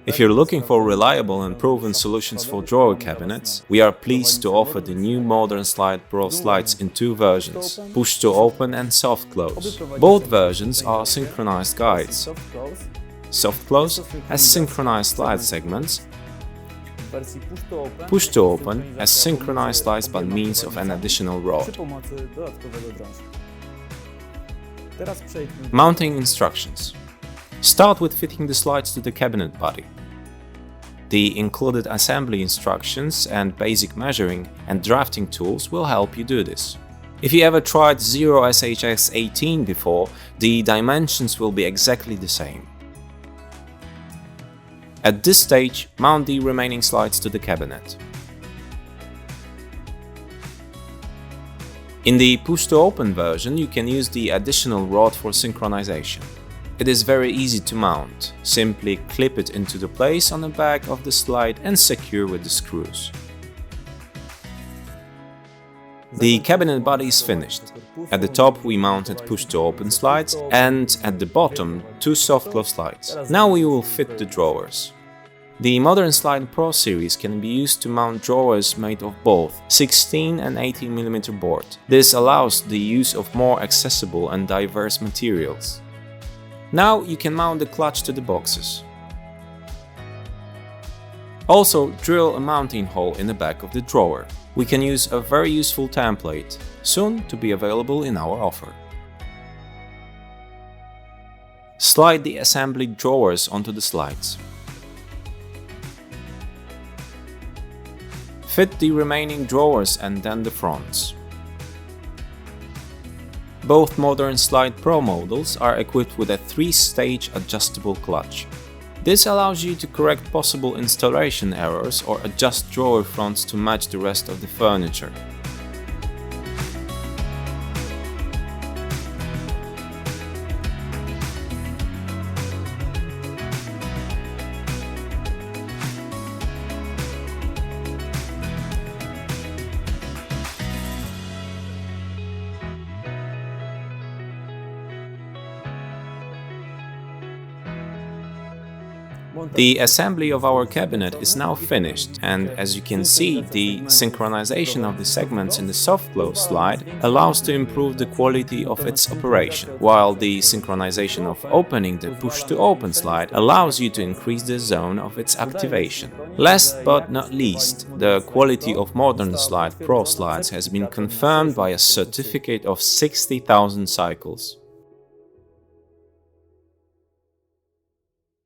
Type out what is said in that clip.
If you're looking for reliable and proven solutions for drawer cabinets, we are pleased to offer the new Modern Slide Pro slides in two versions, push to open and soft close. Both versions are synchronized guides. Soft close has synchronized slide segments. Push to open has synchronized slides by means of an additional rod. Mounting instructions. Start with fitting the slides to the cabinet body. The included assembly instructions and basic measuring and drafting tools will help you do this. If you ever tried 0SHX18 before, the dimensions will be exactly the same. At this stage, mount the remaining slides to the cabinet. In the push-to-open version, you can use the additional rod for synchronization. It is very easy to mount. Simply clip it into the place on the back of the slide and secure with the screws. The cabinet body is finished. At the top we mounted push-to-open slides and at the bottom two soft close slides. Now we will fit the drawers. The Modern Slide Pro series can be used to mount drawers made of both 16 and 18 mm board. This allows the use of more accessible and diverse materials. Now you can mount the clutch to the boxes. Also drill a mounting hole in the back of the drawer. We can use a very useful template, soon to be available in our offer. Slide the assembled drawers onto the slides. Fit the remaining drawers and then the fronts. Both Modern Slide Pro models are equipped with a 3-stage adjustable clutch. This allows you to correct possible installation errors or adjust drawer fronts to match the rest of the furniture. The assembly of our cabinet is now finished, and as you can see, the synchronization of the segments in the soft close slide allows to improve the quality of its operation, while the synchronization of opening the push-to-open slide allows you to increase the zone of its activation. Last but not least, the quality of Modern Slide Pro slides has been confirmed by a certificate of 60,000 cycles.